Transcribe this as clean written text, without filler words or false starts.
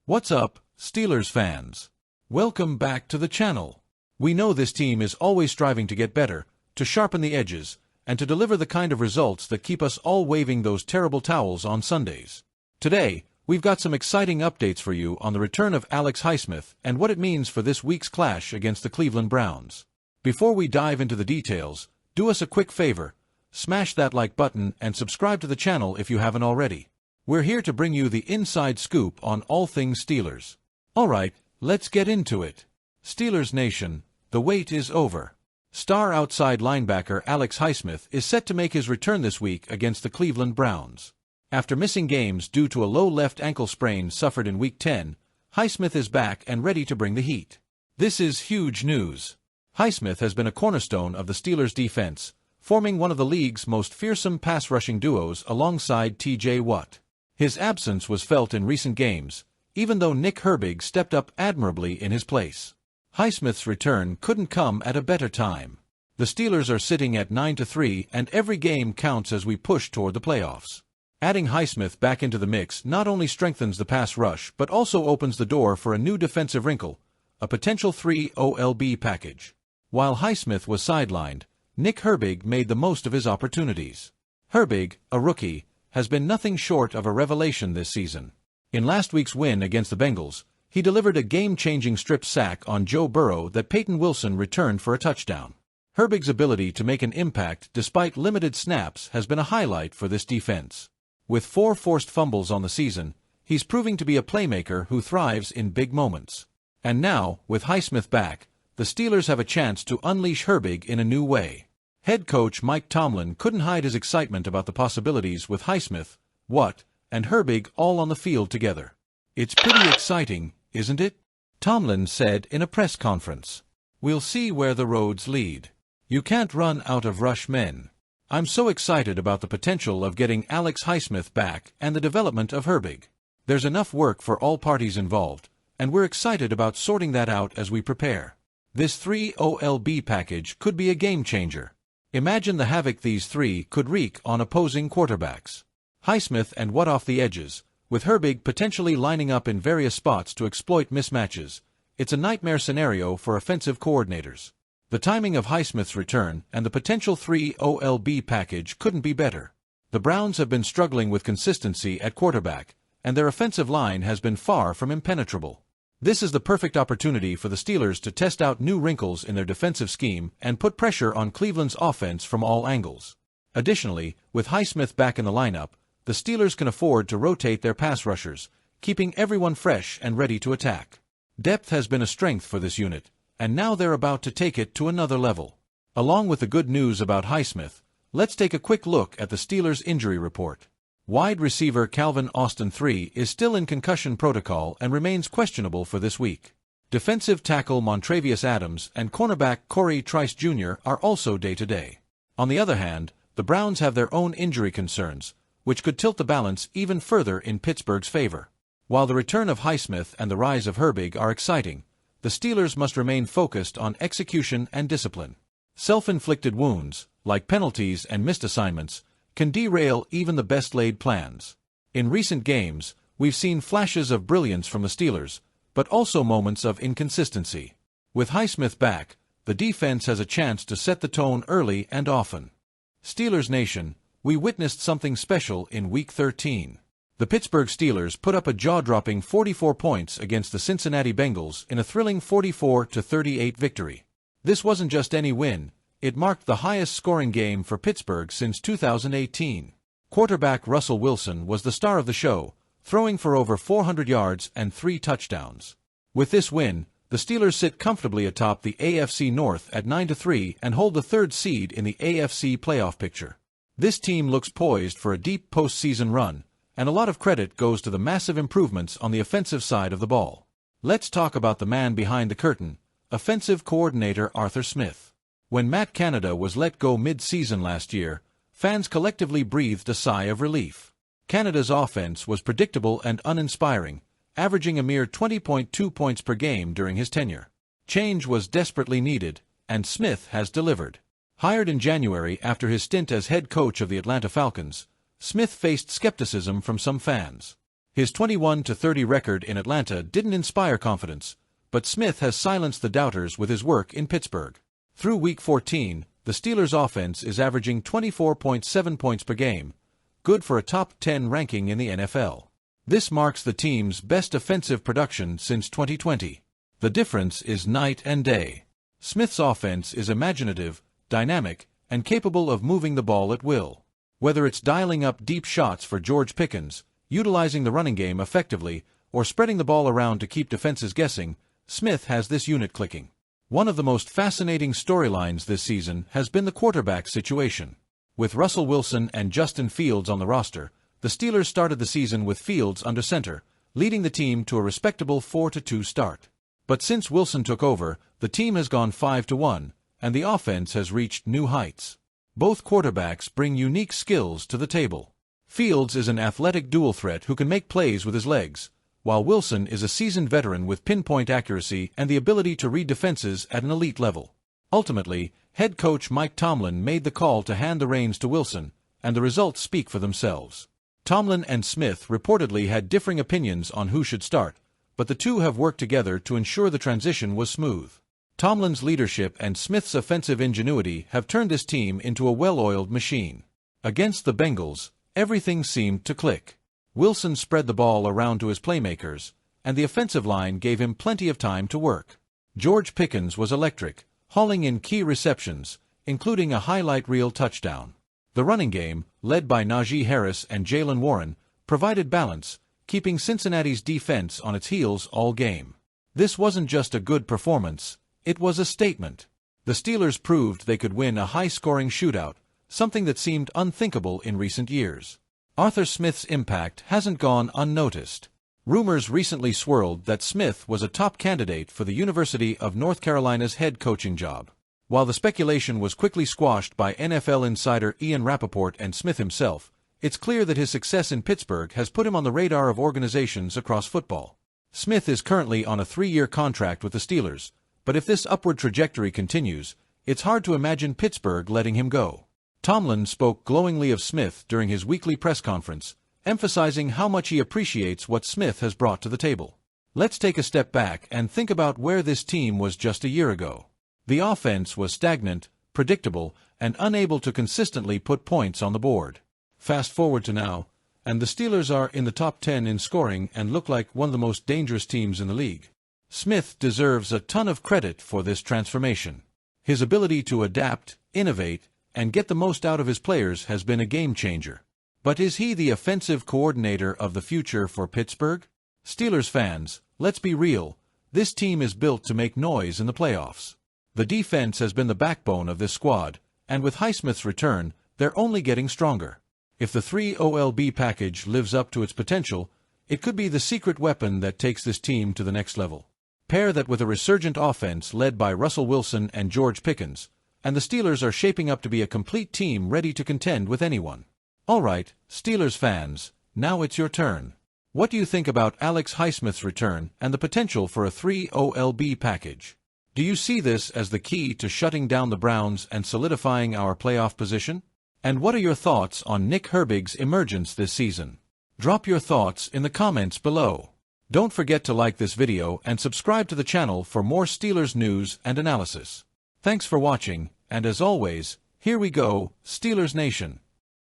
What's up, Steelers fans? Welcome back to the channel. We know this team is always striving to get better, to sharpen the edges, and to deliver the kind of results that keep us all waving those terrible towels on Sundays. Today, we've got some exciting updates for you on the return of Alex Highsmith and what it means for this week's clash against the Cleveland Browns. Before we dive into the details, do us a quick favor, smash that like button and subscribe to the channel if you haven't already. We're here to bring you the inside scoop on all things Steelers. Alright, let's get into it. Steelers Nation, the wait is over. Star outside linebacker Alex Highsmith is set to make his return this week against the Cleveland Browns. After missing games due to a low left ankle sprain suffered in Week 10, Highsmith is back and ready to bring the heat. This is huge news. Highsmith has been a cornerstone of the Steelers' defense, forming one of the league's most fearsome pass-rushing duos alongside T.J. Watt. His absence was felt in recent games, even though Nick Herbig stepped up admirably in his place. Highsmith's return couldn't come at a better time. The Steelers are sitting at 9-3 and every game counts as we push toward the playoffs. Adding Highsmith back into the mix not only strengthens the pass rush but also opens the door for a new defensive wrinkle, a potential 3 OLB package. While Highsmith was sidelined, Nick Herbig made the most of his opportunities. Herbig, a rookie, has been nothing short of a revelation this season. In last week's win against the Bengals, he delivered a game-changing strip sack on Joe Burrow that Peyton Wilson returned for a touchdown. Herbig's ability to make an impact despite limited snaps has been a highlight for this defense. With 4 forced fumbles on the season, he's proving to be a playmaker who thrives in big moments. And now, with Highsmith back, the Steelers have a chance to unleash Herbig in a new way. Head coach Mike Tomlin couldn't hide his excitement about the possibilities with Highsmith, Watt, and Herbig all on the field together. It's pretty exciting, isn't it? Tomlin said in a press conference. We'll see where the roads lead. You can't run out of rush men. I'm so excited about the potential of getting Alex Highsmith back and the development of Herbig. There's enough work for all parties involved, and we're excited about sorting that out as we prepare. This 3 OLB package could be a game-changer. Imagine the havoc these three could wreak on opposing quarterbacks. Highsmith and Watt off the edges, with Herbig potentially lining up in various spots to exploit mismatches. It's a nightmare scenario for offensive coordinators. The timing of Highsmith's return and the potential 3 OLB package couldn't be better. The Browns have been struggling with consistency at quarterback, and their offensive line has been far from impenetrable. This is the perfect opportunity for the Steelers to test out new wrinkles in their defensive scheme and put pressure on Cleveland's offense from all angles. Additionally, with Highsmith back in the lineup, the Steelers can afford to rotate their pass rushers, keeping everyone fresh and ready to attack. Depth has been a strength for this unit, and now they're about to take it to another level. Along with the good news about Highsmith, let's take a quick look at the Steelers' injury report. Wide receiver Calvin Austin III is still in concussion protocol and remains questionable for this week. Defensive tackle Montravius Adams and cornerback Corey Trice Jr. are also day-to-day. On the other hand, the Browns have their own injury concerns, which could tilt the balance even further in Pittsburgh's favor. While the return of Highsmith and the rise of Herbig are exciting, the Steelers must remain focused on execution and discipline. Self-inflicted wounds, like penalties and missed assignments, can derail even the best-laid plans. In recent games, we've seen flashes of brilliance from the Steelers, but also moments of inconsistency. With Highsmith back, the defense has a chance to set the tone early and often. Steelers Nation, we witnessed something special in Week 13. The Pittsburgh Steelers put up a jaw-dropping 44 points against the Cincinnati Bengals in a thrilling 44-38 victory. This wasn't just any win. It marked the highest-scoring game for Pittsburgh since 2018. Quarterback Russell Wilson was the star of the show, throwing for over 400 yards and 3 touchdowns. With this win, the Steelers sit comfortably atop the AFC North at 9-3 and hold the 3rd seed in the AFC playoff picture. This team looks poised for a deep postseason run, and a lot of credit goes to the massive improvements on the offensive side of the ball. Let's talk about the man behind the curtain, offensive coordinator Arthur Smith. When Matt Canada was let go mid-season last year, fans collectively breathed a sigh of relief. Canada's offense was predictable and uninspiring, averaging a mere 20.2 points per game during his tenure. Change was desperately needed, and Smith has delivered. Hired in January after his stint as head coach of the Atlanta Falcons, Smith faced skepticism from some fans. His 21-30 record in Atlanta didn't inspire confidence, but Smith has silenced the doubters with his work in Pittsburgh. Through Week 14, the Steelers' offense is averaging 24.7 points per game, good for a top 10 ranking in the NFL. This marks the team's best offensive production since 2020. The difference is night and day. Smith's offense is imaginative, dynamic, and capable of moving the ball at will. Whether it's dialing up deep shots for George Pickens, utilizing the running game effectively, or spreading the ball around to keep defenses guessing, Smith has this unit clicking. One of the most fascinating storylines this season has been the quarterback situation. With Russell Wilson and Justin Fields on the roster, the Steelers started the season with Fields under center, leading the team to a respectable 4-2 start. But since Wilson took over, the team has gone 5-1, and the offense has reached new heights. Both quarterbacks bring unique skills to the table. Fields is an athletic dual threat who can make plays with his legs, while Wilson is a seasoned veteran with pinpoint accuracy and the ability to read defenses at an elite level. Ultimately, head coach Mike Tomlin made the call to hand the reins to Wilson, and the results speak for themselves. Tomlin and Smith reportedly had differing opinions on who should start, but the two have worked together to ensure the transition was smooth. Tomlin's leadership and Smith's offensive ingenuity have turned this team into a well-oiled machine. Against the Bengals, everything seemed to click. Wilson spread the ball around to his playmakers, and the offensive line gave him plenty of time to work. George Pickens was electric, hauling in key receptions, including a highlight reel touchdown. The running game, led by Najee Harris and Jaylen Warren, provided balance, keeping Cincinnati's defense on its heels all game. This wasn't just a good performance, it was a statement. The Steelers proved they could win a high-scoring shootout, something that seemed unthinkable in recent years. Arthur Smith's impact hasn't gone unnoticed. Rumors recently swirled that Smith was a top candidate for the University of North Carolina's head coaching job. While the speculation was quickly squashed by NFL insider Ian Rappaport and Smith himself, it's clear that his success in Pittsburgh has put him on the radar of organizations across football. Smith is currently on a 3-year contract with the Steelers, but if this upward trajectory continues, it's hard to imagine Pittsburgh letting him go. Tomlin spoke glowingly of Smith during his weekly press conference, emphasizing how much he appreciates what Smith has brought to the table. Let's take a step back and think about where this team was just a year ago. The offense was stagnant, predictable, and unable to consistently put points on the board. Fast forward to now, and the Steelers are in the top 10 in scoring and look like one of the most dangerous teams in the league. Smith deserves a ton of credit for this transformation. His ability to adapt, innovate, and get the most out of his players has been a game-changer. But is he the offensive coordinator of the future for Pittsburgh? Steelers fans, let's be real, this team is built to make noise in the playoffs. The defense has been the backbone of this squad, and with Highsmith's return, they're only getting stronger. If the 3 OLB package lives up to its potential, it could be the secret weapon that takes this team to the next level. Pair that with a resurgent offense led by Russell Wilson and George Pickens, and the Steelers are shaping up to be a complete team ready to contend with anyone. Alright, Steelers fans, now it's your turn. What do you think about Alex Highsmith's return and the potential for a 3 OLB package? Do you see this as the key to shutting down the Browns and solidifying our playoff position? And what are your thoughts on Nick Herbig's emergence this season? Drop your thoughts in the comments below. Don't forget to like this video and subscribe to the channel for more Steelers news and analysis. Thanks for watching, and as always, here we go, Steelers Nation.